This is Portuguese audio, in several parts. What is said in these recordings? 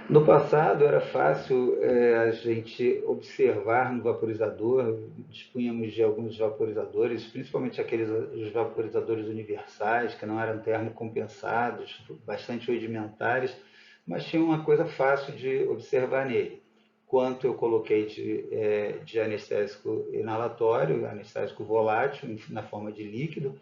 No passado era fácil a gente observar no vaporizador, dispunhamos de alguns vaporizadores, principalmente aqueles os vaporizadores universais, que não eram termocompensados, bastante rudimentares, mas tinha uma coisa fácil de observar nele. Quanto eu coloquei de anestésico inalatório, anestésico volátil, na forma de líquido,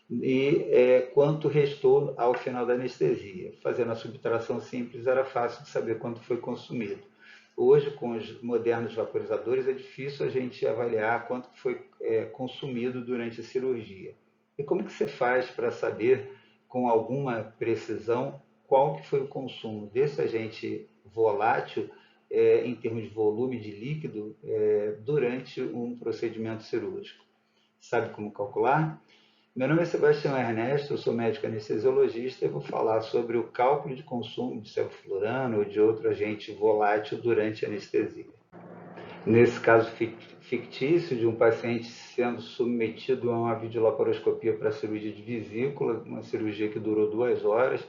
e quanto restou ao final da anestesia. Fazendo a subtração simples, era fácil de saber quanto foi consumido. Hoje, com os modernos vaporizadores, é difícil a gente avaliar quanto foi consumido durante a cirurgia. E como que você faz para saber, com alguma precisão, qual que foi o consumo desse agente volátil, em termos de volume de líquido, durante um procedimento cirúrgico? Sabe como calcular? Meu nome é Sebastião Ernesto, eu sou médico anestesiologista e vou falar sobre o cálculo de consumo de sevoflurano ou de outro agente volátil durante a anestesia. Nesse caso fictício de um paciente sendo submetido a uma videolaparoscopia para cirurgia de vesícula, uma cirurgia que durou 2 horas,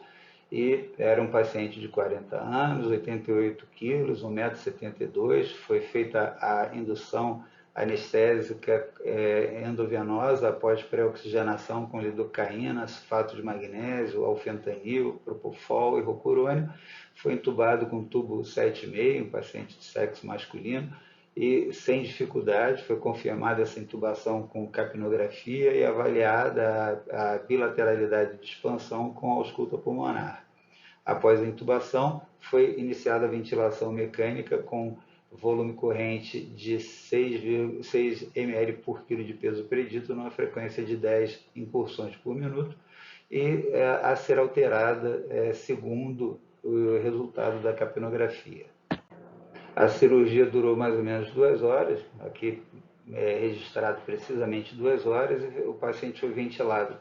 e era um paciente de 40 anos, 88 quilos, 1,72 m, foi feita a indução anestésica endovenosa após pré-oxigenação com lidocaína, sulfato de magnésio, alfentanil, propofol e rocurônio. Foi entubado com tubo 7,5, um paciente de sexo masculino, e sem dificuldade foi confirmada essa intubação com capnografia e avaliada a bilateralidade de expansão com ausculta pulmonar. Após a intubação, foi iniciada a ventilação mecânica com volume corrente de 6 ml por quilo de peso predito, numa frequência de 10 incursões por minuto, e a ser alterada segundo o resultado da capnografia. A cirurgia durou mais ou menos 2 horas, aqui registrado precisamente 2 horas, e o paciente foi ventilado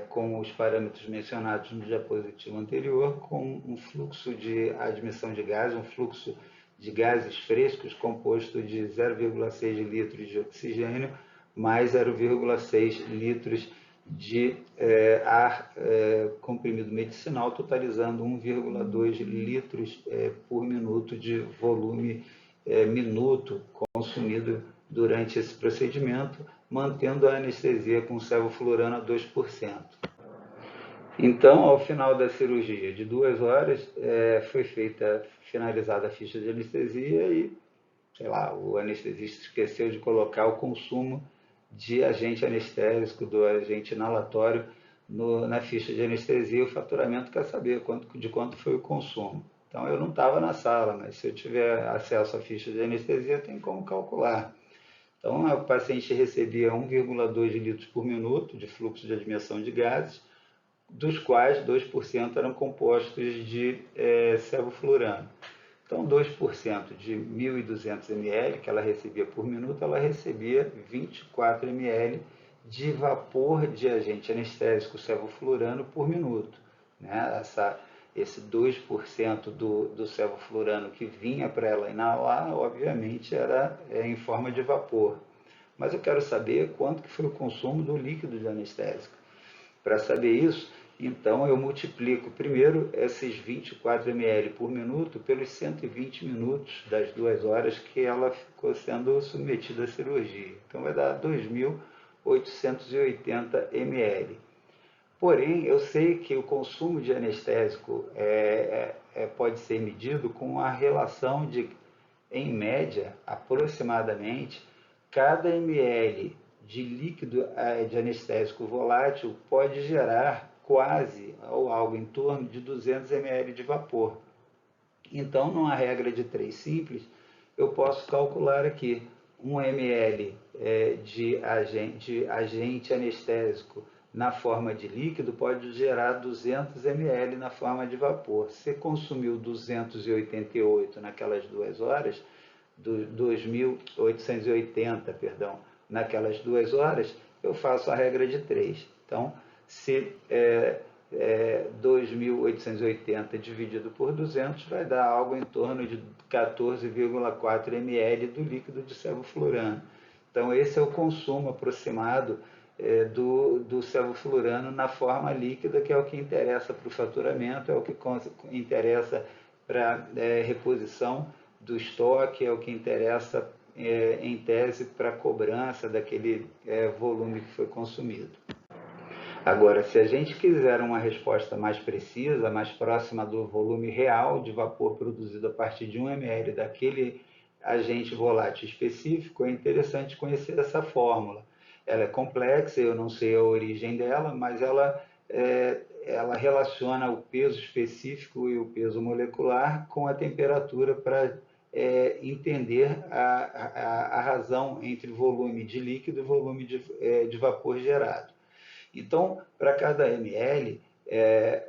com os parâmetros mencionados no diapositivo anterior, com um fluxo de admissão de gás, um fluxo de gases frescos composto de 0,6 litros de oxigênio mais 0,6 litros de ar comprimido medicinal, totalizando 1,2 litros por minuto de volume minuto consumido durante esse procedimento, mantendo a anestesia com sevoflurano a 2%. Então, ao final da cirurgia de 2 horas, foi finalizada a ficha de anestesia e, sei lá, o anestesista esqueceu de colocar o consumo de agente anestésico, do agente inalatório na ficha de anestesia. O faturamento quer saber de quanto foi o consumo. Então, eu não estava na sala, mas se eu tiver acesso à ficha de anestesia, tem como calcular. Então, o paciente recebia 1,2 litros por minuto de fluxo de admissão de gases, dos quais 2% eram compostos de sevoflurano. Então, 2% de 1.200 ml que ela recebia por minuto, ela recebia 24 ml de vapor de agente anestésico sevoflurano por minuto. Né? Esse 2% do sevoflurano que vinha para ela inalar, obviamente, era em forma de vapor. Mas eu quero saber quanto que foi o consumo do líquido de anestésico. Para saber isso, então eu multiplico primeiro esses 24 ml por minuto pelos 120 minutos das 2 horas que ela ficou sendo submetida à cirurgia. Então vai dar 2.880 ml. Porém, eu sei que o consumo de anestésico pode ser medido com a relação de, em média, aproximadamente, cada ml de líquido de anestésico volátil pode gerar quase, ou algo em torno de 200 ml de vapor. Então, numa regra de 3 simples, eu posso calcular aqui 1 ml de agente anestésico na forma de líquido pode gerar 200 ml na forma de vapor. Se consumiu 288 naquelas 2 horas, 2.880, perdão, naquelas 2 horas, eu faço a regra de 3. Então, se 2.880 dividido por 200 vai dar algo em torno de 14,4 ml do líquido de sevoflurano. Então, esse é o consumo aproximado do sevoflurano na forma líquida, que é o que interessa para o faturamento, é o que interessa para reposição do estoque, é o que interessa em tese para a cobrança daquele volume que foi consumido. Agora, se a gente quiser uma resposta mais precisa, mais próxima do volume real de vapor produzido a partir de 1 ml daquele agente volátil específico, é interessante conhecer essa fórmula. Ela é complexa, eu não sei a origem dela, mas ela relaciona o peso específico e o peso molecular com a temperatura para entender a razão entre volume de líquido e volume de vapor gerado. Então, para cada ml,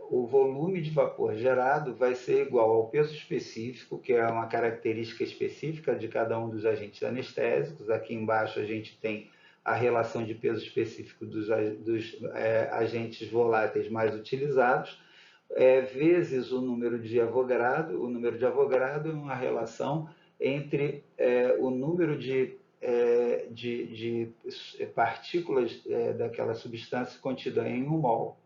o volume de vapor gerado vai ser igual ao peso específico, que é uma característica específica de cada um dos agentes anestésicos. Aqui embaixo a gente tem a relação de peso específico dos agentes voláteis mais utilizados, vezes o número de Avogadro. O número de Avogadro é uma relação entre o número de partículas daquela substância contida em 1 mol.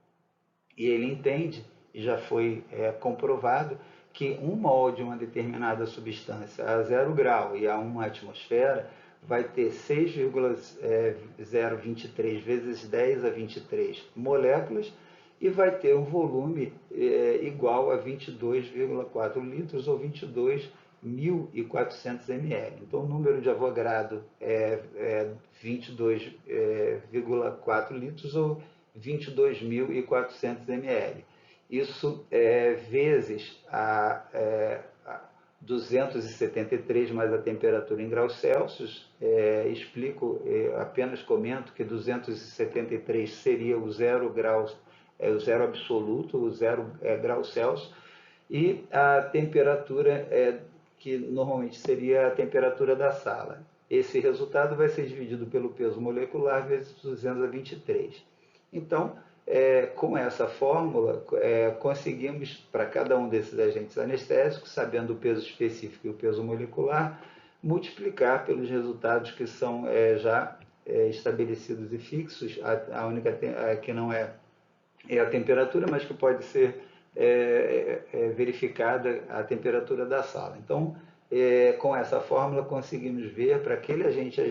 E ele entende, e já foi comprovado, que 1 mol de uma determinada substância a 0 grau e a 1 atmosfera vai ter 6,023 vezes 10 a 23 moléculas e vai ter um volume igual a 22,4 litros ou 22.400 ml. Então, o número de Avogadro é 22,4 litros ou 22.400 ml. Isso vezes a 273 mais a temperatura em graus Celsius. Explico, apenas comento que 273 seria o zero graus, o zero absoluto, o zero graus Celsius, e a temperatura que normalmente seria a temperatura da sala. Esse resultado vai ser dividido pelo peso molecular vezes 223. Então, com essa fórmula, conseguimos, para cada um desses agentes anestésicos, sabendo o peso específico e o peso molecular, multiplicar pelos resultados que são já estabelecidos e fixos. A única que não é a temperatura, mas que pode ser verificada a temperatura da sala. Então, com essa fórmula, conseguimos ver para aquele agente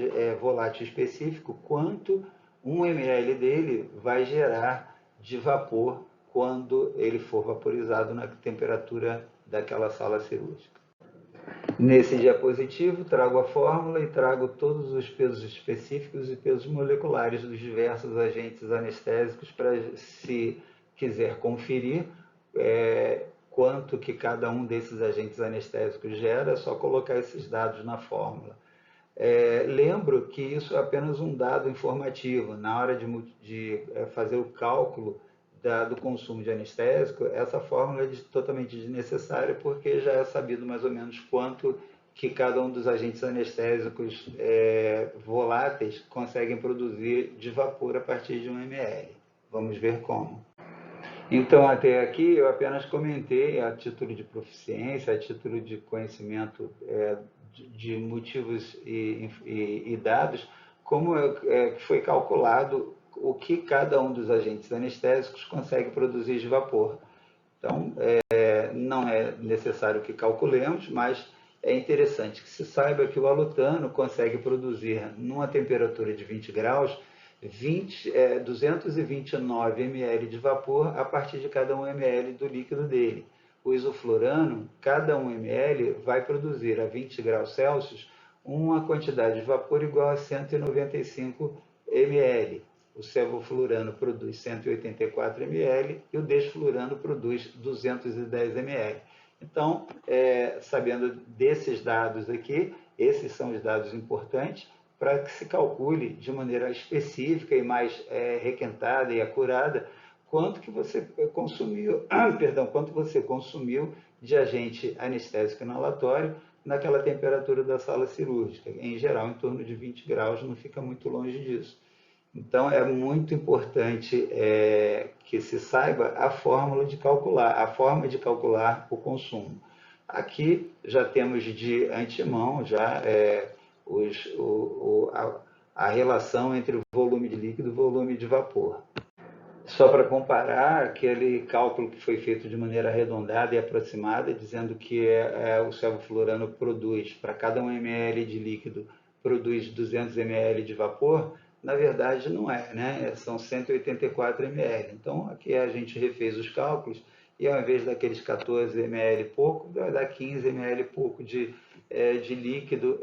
volátil específico quanto 1 ml dele vai gerar de vapor quando ele for vaporizado na temperatura daquela sala cirúrgica. Nesse diapositivo, trago a fórmula e trago todos os pesos específicos e pesos moleculares dos diversos agentes anestésicos para, se quiser conferir quanto que cada um desses agentes anestésicos gera, é só colocar esses dados na fórmula. Lembro que isso é apenas um dado informativo. Na hora de fazer o cálculo do consumo de anestésico, essa fórmula é totalmente desnecessária, porque já é sabido mais ou menos quanto que cada um dos agentes anestésicos voláteis conseguem produzir de vapor a partir de 1 ml. Vamos ver como. Então, até aqui, eu apenas comentei a título de proficiência, a título de conhecimento de motivos e dados, como foi calculado o que cada um dos agentes anestésicos consegue produzir de vapor. Então, não é necessário que calculemos, mas é interessante que se saiba que o alutano consegue produzir, numa temperatura de 20 graus, 229 ml de vapor a partir de cada 1 ml do líquido dele. O isoflurano, cada 1 ml vai produzir a 20 graus Celsius uma quantidade de vapor igual a 195 ml. O sevoflurano produz 184 ml e o desflurano produz 210 ml. Então, sabendo desses dados aqui, esses são os dados importantes para que se calcule de maneira específica e mais requentada e acurada quanto que você consumiu, quanto você consumiu de agente anestésico inalatório naquela temperatura da sala cirúrgica. Em geral, em torno de 20 graus, não fica muito longe disso. Então, é muito importante que se saiba a fórmula de calcular, a forma de calcular o consumo. Aqui já temos de antemão já a relação entre o volume de líquido e o volume de vapor. Só para comparar, aquele cálculo que foi feito de maneira arredondada e aproximada, dizendo que o sevoflurano produz, para cada 1 ml de líquido, produz 200 ml de vapor, na verdade não é, né? São 184 ml. Então, aqui a gente refez os cálculos e ao invés daqueles 14 ml pouco, vai dar 15 ml pouco de líquido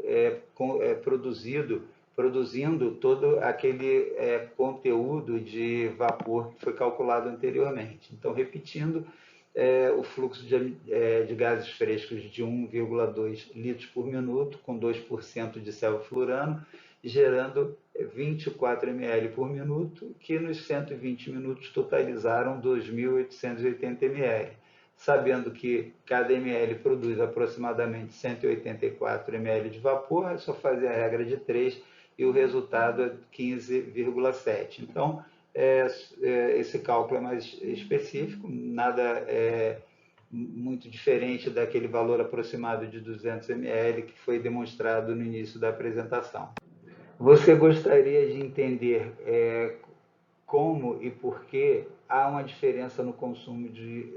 produzindo todo aquele conteúdo de vapor que foi calculado anteriormente. Então, repetindo, o fluxo de gases frescos de 1,2 litros por minuto, com 2% de sevoflurano, gerando 24 ml por minuto, que nos 120 minutos totalizaram 2.880 ml. Sabendo que cada ml produz aproximadamente 184 ml de vapor, é só fazer a regra de 3 e o resultado é 15,7. Então, esse cálculo é mais específico, nada muito diferente daquele valor aproximado de 200 ml que foi demonstrado no início da apresentação. Você gostaria de entender como e por que há uma diferença no consumo de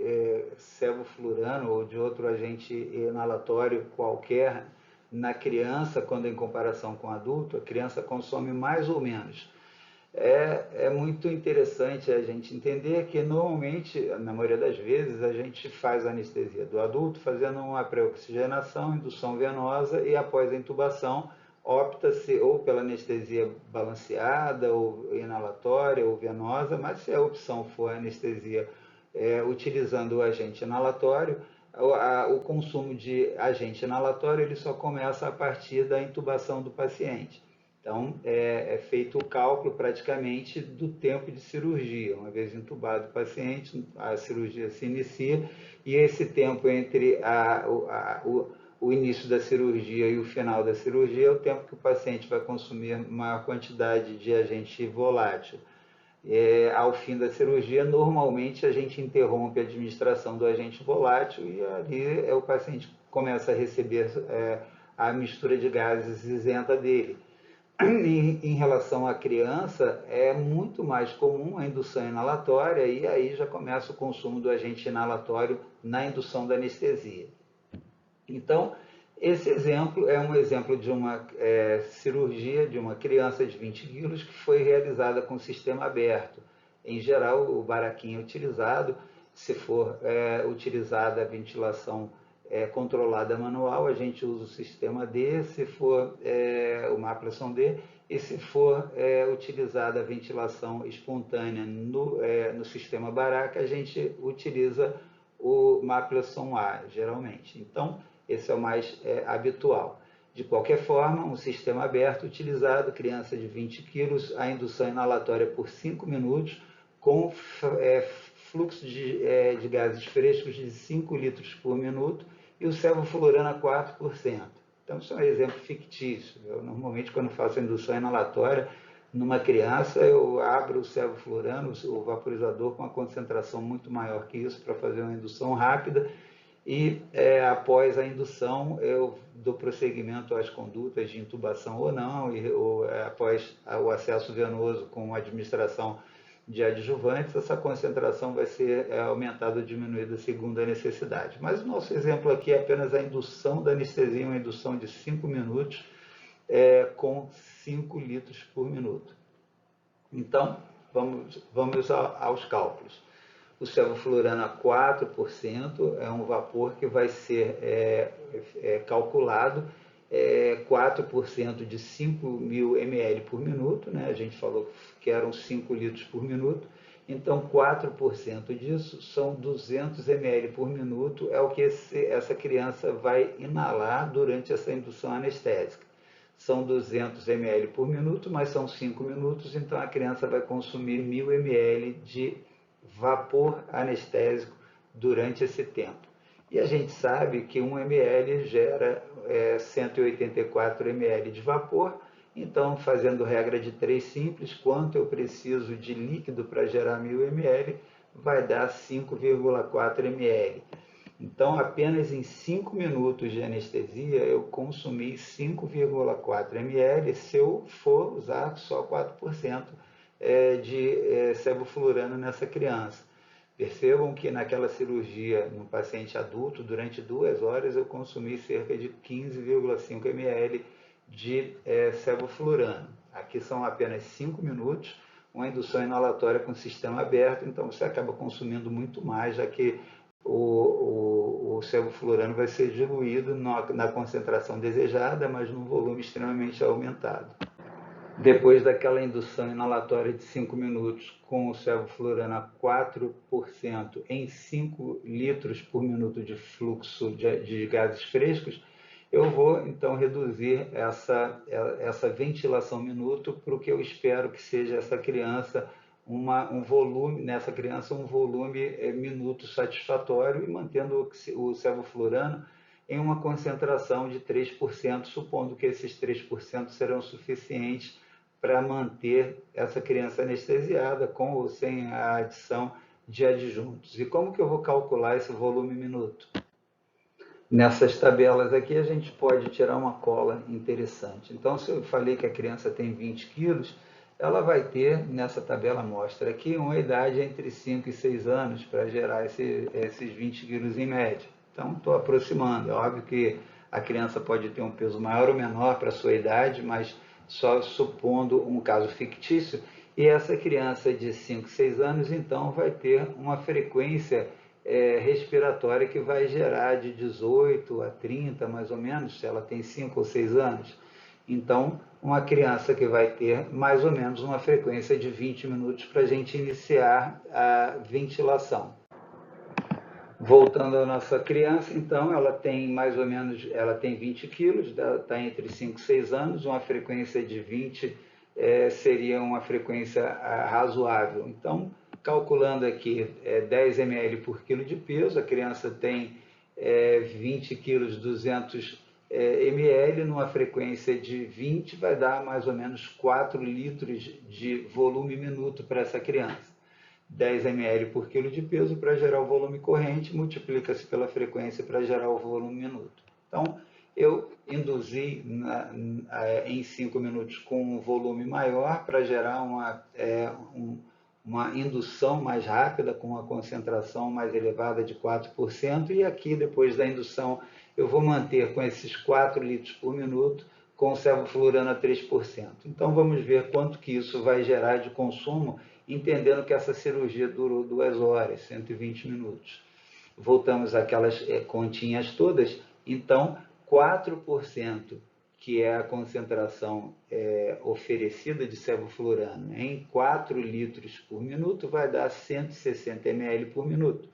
sevoflurano ou de outro agente inalatório qualquer na criança, quando em comparação com o adulto? A criança consome mais ou menos. É muito interessante a gente entender que, normalmente, na maioria das vezes, a gente faz a anestesia do adulto fazendo uma pré-oxigenação, indução venosa e, após a intubação, opta-se ou pela anestesia balanceada, ou inalatória, ou venosa, mas se a opção for anestesia utilizando o agente inalatório, o consumo de agente inalatório ele só começa a partir da intubação do paciente. Então, é feito o cálculo praticamente do tempo de cirurgia. Uma vez entubado o paciente, a cirurgia se inicia e esse tempo entre o início da cirurgia e o final da cirurgia é o tempo que o paciente vai consumir maior quantidade de agente volátil. Ao fim da cirurgia, normalmente a gente interrompe a administração do agente volátil e ali o paciente começa a receber a mistura de gases isenta dele. Em relação à criança, é muito mais comum a indução inalatória e aí já começa o consumo do agente inalatório na indução da anestesia. Então, esse exemplo é um exemplo de uma cirurgia de uma criança de 20 quilos que foi realizada com sistema aberto. Em geral, o baraquinho é utilizado, se for utilizada a ventilação controlada manual, a gente usa o sistema D, se for o Maplson D, e se for utilizada a ventilação espontânea no sistema Baraca, a gente utiliza o Maplson A, geralmente. Então, esse é o mais habitual. De qualquer forma, um sistema aberto utilizado, criança de 20 quilos, a indução inalatória por 5 minutos, com fluxo de gases frescos de 5 litros por minuto e o sevoflurano a 4%. Então, isso é um exemplo fictício. Eu, normalmente, quando faço a indução inalatória numa criança, eu abro o sevoflurano, o vaporizador, com uma concentração muito maior que isso, para fazer uma indução rápida, e após a indução eu dou prosseguimento às condutas de intubação ou não, ou após o acesso venoso com administração de adjuvantes, essa concentração vai ser aumentada ou diminuída segundo a necessidade. Mas o nosso exemplo aqui é apenas a indução da anestesia, uma indução de 5 minutos com 5 litros por minuto. Então, vamos aos cálculos. O sevoflurano a 4% é um vapor que vai ser calculado 4% de 5.000 ml por minuto, né? A gente falou que eram 5 litros por minuto, então 4% disso são 200 ml por minuto, é o que essa criança vai inalar durante essa indução anestésica. São 200 ml por minuto, mas são 5 minutos, então a criança vai consumir 1.000 ml de vapor anestésico durante esse tempo. E a gente sabe que 1 ml gera 184 ml de vapor, então, fazendo regra de 3 simples, quanto eu preciso de líquido para gerar 1.000 ml, vai dar 5,4 ml. Então, apenas em 5 minutos de anestesia, eu consumi 5,4 ml se eu for usar só 4% de sevoflurano nessa criança. Percebam que naquela cirurgia no paciente adulto, durante 2 horas, eu consumi cerca de 15,5 ml de sevoflurano. Aqui são apenas 5 minutos, uma indução inalatória com sistema aberto, então você acaba consumindo muito mais, já que o sevoflurano vai ser diluído na concentração desejada, mas num volume extremamente aumentado. Depois daquela indução inalatória de 5 minutos com o sevoflurano a 4% em 5 litros por minuto de fluxo de gases frescos, eu vou então reduzir essa ventilação minuto para o que eu espero que seja essa criança, um volume, nessa criança um volume minuto satisfatório, e mantendo o sevoflurano em uma concentração de 3%, supondo que esses 3% serão suficientes para manter essa criança anestesiada, com ou sem a adição de adjuntos. E como que eu vou calcular esse volume minuto? Nessas tabelas aqui a gente pode tirar uma cola interessante. Então, se eu falei que a criança tem 20 quilos, ela vai ter, nessa tabela mostra aqui, uma idade entre 5 e 6 anos para gerar esses 20 quilos em média. Então, estou aproximando. É óbvio que a criança pode ter um peso maior ou menor para a sua idade, mas só supondo um caso fictício, e essa criança de 5, 6 anos, então, vai ter uma frequência respiratória que vai gerar de 18 a 30, mais ou menos, se ela tem 5 ou 6 anos. Então, uma criança que vai ter mais ou menos uma frequência de 20 minutos para a gente iniciar a ventilação. Voltando à nossa criança, então, ela tem mais ou menos, ela tem 20 quilos, está entre 5 e 6 anos, uma frequência de 20 seria uma frequência razoável. Então, calculando aqui 10 ml por quilo de peso, a criança tem 20 quilos, 200 ml, numa frequência de 20, vai dar mais ou menos 4 litros de volume minuto para essa criança. 10 ml por quilo de peso para gerar o volume corrente, multiplica-se pela frequência para gerar o volume minuto. Então, eu induzi em 5 minutos com um volume maior para gerar uma indução mais rápida, com uma concentração mais elevada de 4%, e aqui, depois da indução, eu vou manter com esses 4 litros por minuto, com sevoflurano a 3%. Então, vamos ver quanto que isso vai gerar de consumo, entendendo que essa cirurgia durou 2 horas, 120 minutos. Voltamos àquelas continhas todas, então 4%, que é a concentração oferecida de sevoflurano, em 4 litros por minuto, vai dar 160 ml por minuto.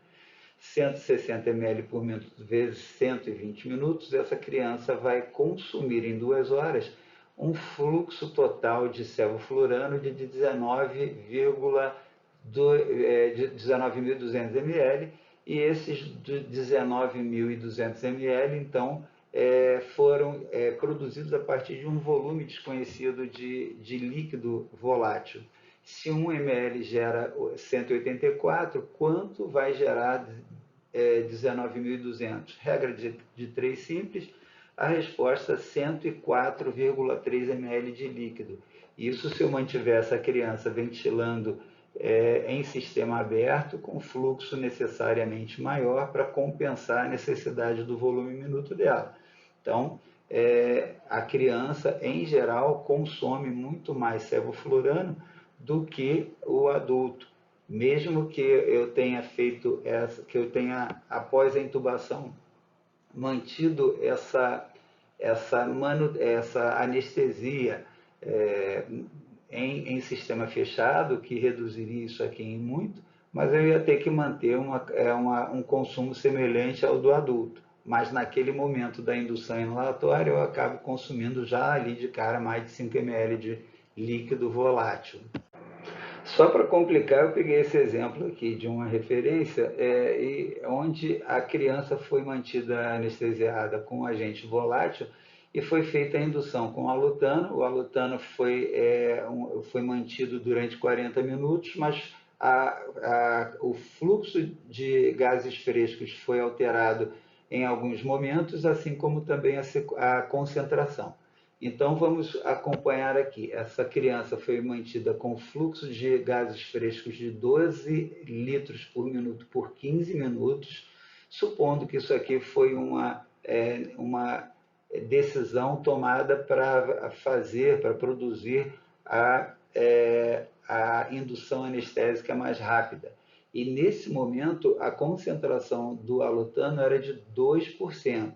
160 ml por minuto vezes 120 minutos, essa criança vai consumir em 2 horas um fluxo total de sevoflurano de 19.200 ml, e esses 19.200 ml, então, foram produzidos a partir de um volume desconhecido de líquido volátil. Se 1 ml gera 184, quanto vai gerar 19.200? Regra de 3 simples, a resposta 104,3 ml de líquido. Isso se eu mantiver essa criança ventilando em sistema aberto, com fluxo necessariamente maior para compensar a necessidade do volume minuto dela. Então, a criança, em geral, consome muito mais sevoflurano do que o adulto, mesmo que eu tenha após a intubação, mantido essa anestesia em sistema fechado, que reduziria isso aqui em muito, mas eu ia ter que manter um consumo semelhante ao do adulto. Mas naquele momento da indução inalatória, eu acabo consumindo já ali de cara mais de 5 ml de líquido volátil. Só para complicar, eu peguei esse exemplo aqui de uma referência onde a criança foi mantida anestesiada com agente volátil e foi feita a indução com alutano. O alutano foi mantido durante 40 minutos, mas o fluxo de gases frescos foi alterado em alguns momentos, assim como também a concentração. Então vamos acompanhar aqui. Essa criança foi mantida com fluxo de gases frescos de 12 litros por minuto por 15 minutos, supondo que isso aqui foi uma decisão tomada para fazer, para produzir a indução anestésica mais rápida. E nesse momento a concentração do alotano era de 2%.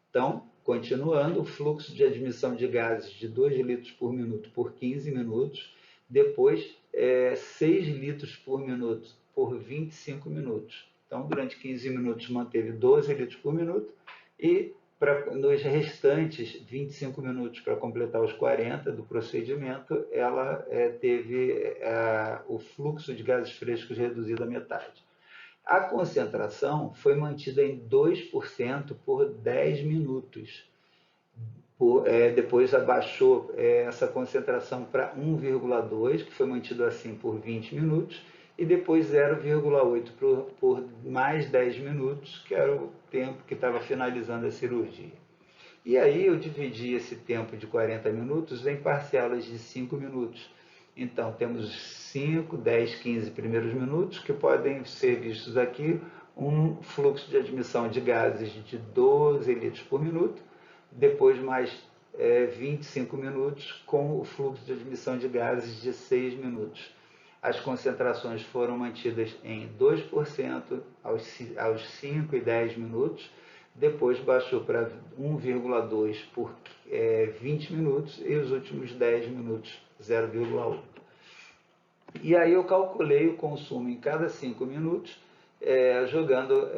Então, continuando, o fluxo de admissão de gases de 2 litros por minuto por 15 minutos, depois 6 litros por minuto por 25 minutos. Então, durante 15 minutos manteve 12 litros por minuto e nos restantes 25 minutos para completar os 40 do procedimento, ela teve o fluxo de gases frescos reduzido à metade. A concentração foi mantida em 2% por 10 minutos. Depois abaixou essa concentração para 1,2, que foi mantido assim por 20 minutos, e depois 0,8 por mais 10 minutos, que era o tempo que estava finalizando a cirurgia. E aí eu dividi esse tempo de 40 minutos em parcelas de 5 minutos. Então, temos 5, 10, 15 primeiros minutos, que podem ser vistos aqui, um fluxo de admissão de gases de 12 litros por minuto, depois mais 25 minutos com o fluxo de admissão de gases de 6 minutos. As concentrações foram mantidas em 2% aos 5 e 10 minutos, depois baixou para 1,2 por 20 minutos e os últimos 10 minutos 0,8. E aí eu calculei o consumo em cada 5 minutos, jogando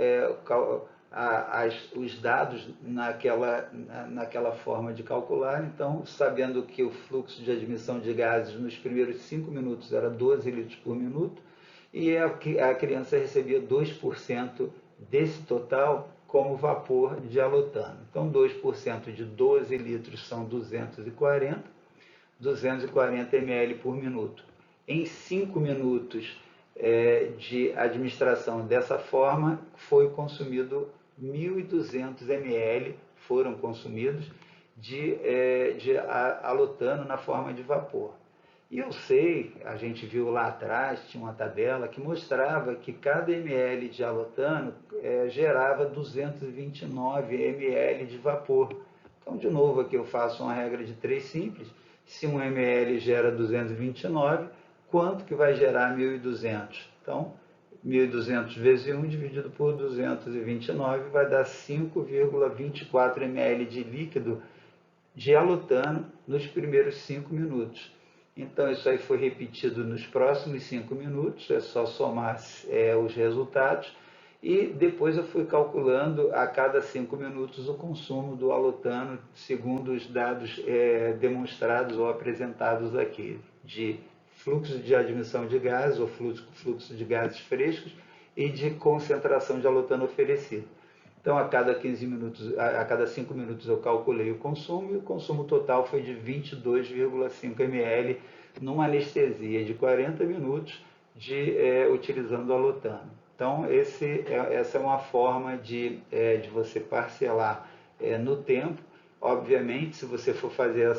os dados naquela forma de calcular. Então, sabendo que o fluxo de admissão de gases nos primeiros 5 minutos era 12 litros por minuto, e a criança recebia 2% desse total como vapor de alotano. Então, 2% de 12 litros são 240 ml por minuto. Em 5 minutos de administração dessa forma, foi consumido 1.200 ml, foram consumidos de alotano na forma de vapor. E eu sei, a gente viu lá atrás, tinha uma tabela que mostrava que cada ml de alotano gerava 229 ml de vapor. Então, de novo, aqui eu faço uma regra de 3 simples. Se 1 ml gera 229, quanto que vai gerar 1.200? Então, 1.200 vezes 1 dividido por 229 vai dar 5,24 ml de líquido de alotano nos primeiros 5 minutos. Então, isso aí foi repetido nos próximos 5 minutos, é só somar os resultados. E depois eu fui calculando a cada 5 minutos o consumo do alotano, segundo os dados demonstrados ou apresentados aqui, de fluxo de admissão de gases, ou fluxo de gases frescos, e de concentração de alotano oferecido. Então, a cada 5 minutos eu calculei o consumo, e o consumo total foi de 22,5 ml numa anestesia de 40 minutos utilizando o alotano. Então, essa é uma forma de você parcelar no tempo. Obviamente, se você for fazer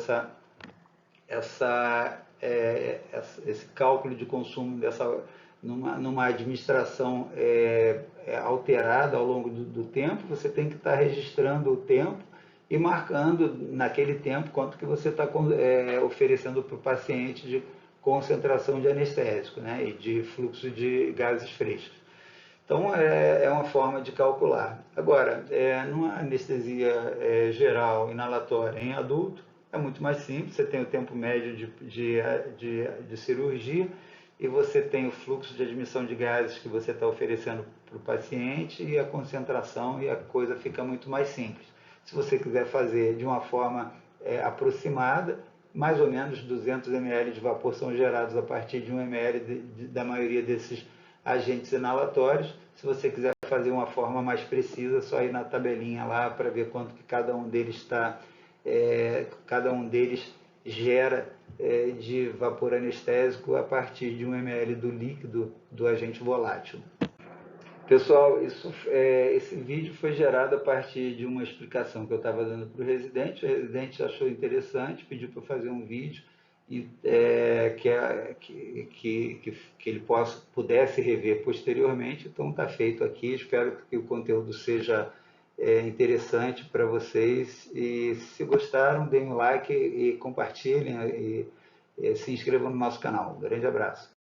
esse cálculo de consumo numa administração alterada ao longo do tempo, você tem que estar registrando o tempo e marcando naquele tempo quanto que você está oferecendo para o paciente de concentração de anestésico, né, e de fluxo de gases frescos. Então, é uma forma de calcular. Agora, numa anestesia geral inalatória em adulto, é muito mais simples. Você tem o tempo médio de cirurgia e você tem o fluxo de admissão de gases que você está oferecendo para o paciente e a concentração, e a coisa fica muito mais simples. Se você quiser fazer de uma forma aproximada, mais ou menos 200 ml de vapor são gerados a partir de 1 ml da maioria desses agentes inalatórios. Se você quiser fazer uma forma mais precisa, é só ir na tabelinha lá para ver quanto que cada um deles gera de vapor anestésico a partir de 1 ml do líquido do agente volátil. Pessoal, esse vídeo foi gerado a partir de uma explicação que eu estava dando para o residente achou interessante, pediu para fazer um vídeo e, que ele pudesse rever posteriormente, então está feito aqui, espero que o conteúdo seja interessante para vocês e se gostaram, deem um like e compartilhem e se inscrevam no nosso canal. Um grande abraço.